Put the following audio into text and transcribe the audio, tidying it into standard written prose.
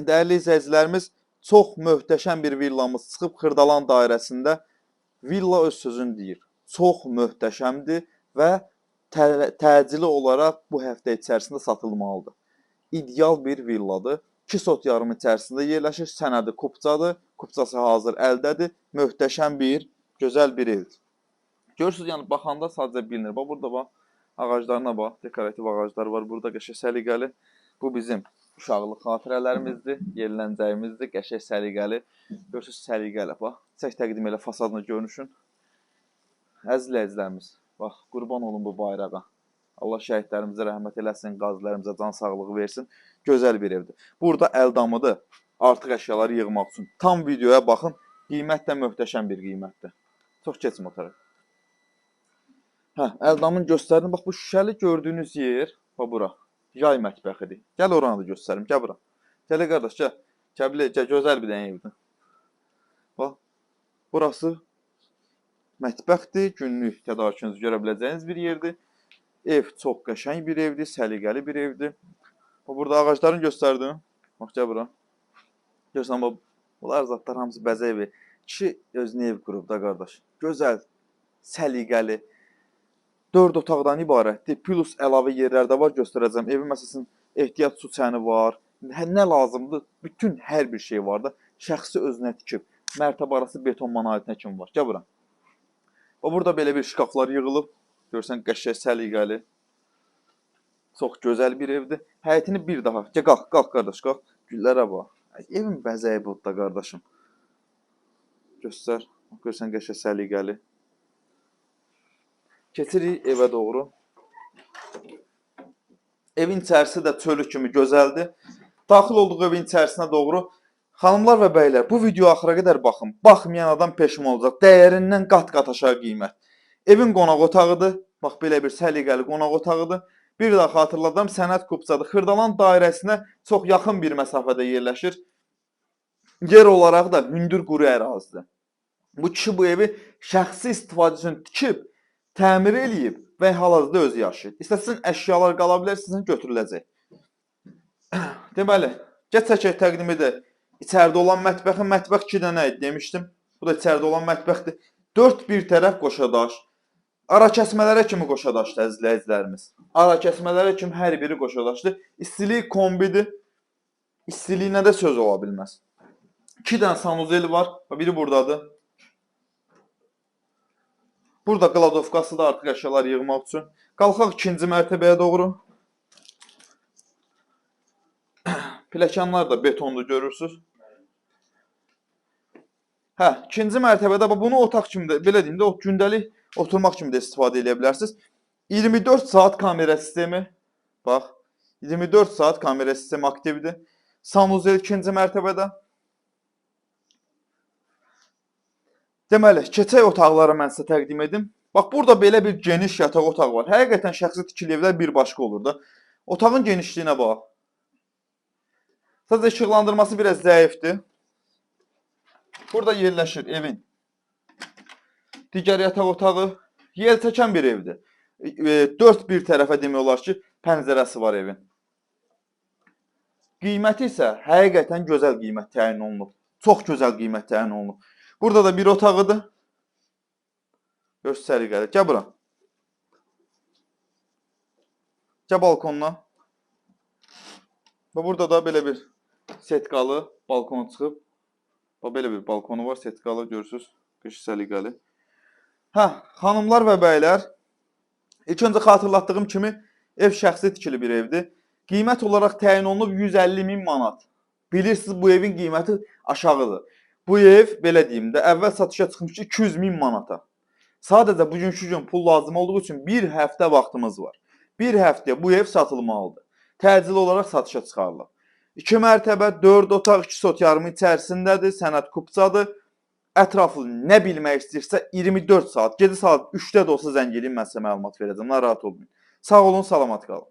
Dəyərli izləyicilərimiz, çox möhtəşəm bir villamız çıxıb Xırdalan dairəsində. Villa öz sözünü deyir. Çox möhtəşəmdir və təcili olaraq bu həftə içərisində satılmalıdır. İdeal bir villadır. 2 sot yarım içərisində yerləşir. Sənədi kupçadır. Kupçası hazır əldədir. Möhtəşəm bir, gözəl bir evdir. Görürsünüz, yəni baxanda sadəcə bilinir. Bax, burada bax, ağaclarına bax, dekorativ ağaclar var. Burada qəşəng səliqəli. Bu bizim uşaqlıq xatirələrimizdir, yerləncəyimizdir, qəşəng səliqəli. Görürsünüz, səliqəli bax. Çək təqdim elə fasadını görünüşün. Əziz izləyicilərimiz, bax, qurban olun bu bayrağa. Allah şəhidlərimizə rəhmət eləsin, qazilərimizə can sağlığı versin. Gözəl bir evdir. Burada əldamıdır, artıq əşyaları yığmaq üçün. Tam videoya baxın, qiymət də möhtəşəm bir qiymətdir. Çox keçmə o tərəf. Əldamın göstərdim. Bax, bu şüşəli gördüyünüz yer, bax, bura. Yay mətbəxidir. Gəl oranı da göstərim. Gəl bura. Gəl qardaş, gəl. Gəl, gözəl bir dənə evdir. Bax, burası mətbəxdir. Günlük tədarükünüzü görə biləcəyiniz bir yerdir. Ev çox qəşəng bir evdir, səliqəli bir evdir. Burada ağaclarını göstərdim. Bax, gəl bura. Görürsən, bax, bunlar zatlar hamısı bəzək evi. Kişi özünü ev qurub da qardaş. Gözəl, səliqəli. 4 otaqdan ibarətdir. Plus əlavə yerlər də var, göstərəcəm. Evin məsələn ehtiyat su çəni var. Nə lazımdır? Bütün hər bir şey var da. Şəxsi özünə tikib. Mərtəbə arası beton monolitinə kimi var. Gəl bura. Burada belə bir şkaflar yığılıb. Görsən, qəşəng, səliqəli. Çox gözəl bir evdir. Həyətini bir daha. Gəl, qalx qardaş, qalx. Güllərə bax. Evin bəzəyi budur da qardaşım. Göstər. Görsən, qəşəng, səliqəli. Keçirik evə doğru. Evin içərisi də çölü kimi gözəldir. Daxil olduğu evin içərisinə doğru. Xanımlar və bəylər, bu videoya axıra qədər baxın. Baxmayan adam peşman olacaq. Dəyərindən qat-qat aşağı qiymət. Evin qonaq otağıdır. Bax, belə bir səliqəli qonaq otağıdır. Bir daha xatırladım, sənəd kupçadır. Xırdalan dairəsinə çox yaxın bir məsafədə yerləşir. Yer olaraq da hündür quru ərazidir. Bu kişi bu evi şəxsi istifadə üçün tikib, təmir eləyib və hal-hazırda özü yaşayır. İstəsən əşyalar qala bilər, sizin götürüləcək. Deməli, gəl çəkək təqdim edək. İçəridə olan mətbəxin, mətbəx 2 dənə idi demişdim. Bu da içəridə olan mətbəxdir. 4 bir tərəf qoşadaş. Ara kəsmələrə kimi qoşadaşdır əzizləyicilərimiz. Ara kəsmələrə kimi hər biri qoşadaşdır. İstilik kombidir. İstiliyinə də söz ola bilməz. 2 dənə sanuzel var. Biri buradadır. Burada qladovkası da artıq əşyalar yığmaq üçün. Qalxaq 2-ci mərtəbəyə doğru. Pləkanlar da betondur, görürsünüz. 2-ci mərtəbədə bunu otaq kimi də, belə deyim də, gündəlik oturmaq kimi də istifadə edə bilərsiniz. 24 saat kamera sistemi. Bax, 24 saat kamera sistemi aktivdir. Sanuzel 2-ci mərtəbədə. Deməli, keçək otaqları mən sizə təqdim edim. Bax, burada belə bir geniş yataq otaq var. Həqiqətən şəxsi tikili evlər bir başqa olur da. Otağın genişliyinə bax. Sadəcə işıqlandırması biraz zəifdir. Burada yerləşir evin digər yataq otağı. Yel çəkən bir evdir. 4 bir tərəfə demək olar ki, pəncərəsi var evin. Qiyməti isə həqiqətən gözəl qiymət təyin olunub. Çox gözəl qiymət təyin olunub. Burada da bir otağıdır. Göz səliqəli. Gəl bura. Gəl balkonuna. Burada da belə bir setkalı balkon çıxıb. Belə bir balkonu var, setkalı, görürsünüz. Göz səliqəli. Xanımlar və bəylər, ilk öncə xatırlatdığım kimi ev şəxsi tikili bir evdir. Qiymət olaraq təyin olunub 150.000 manat. Bilirsiniz, bu evin qiyməti aşağıdır. Bu ev, belə deyim də, əvvəl satışa çıxmış 200.000 manata. Sadəcə bugünkü gün pul lazım olduğu üçün bir həftə vaxtımız var. Bir həftəyə bu ev satılmalıdır. Təcili olaraq satışa çıxarılır. 2 mərtəbə, 4 otaq, 2 sot yarımı içərisindədir, sənəd kupçadır. Ətraflı nə bilmək istəyirsə 24 saat, gecə saat 3-də də olsa zəng edin, mən sizə məlumat verəcəm. Narahat olmayın. Sağ olun, salamat qalın.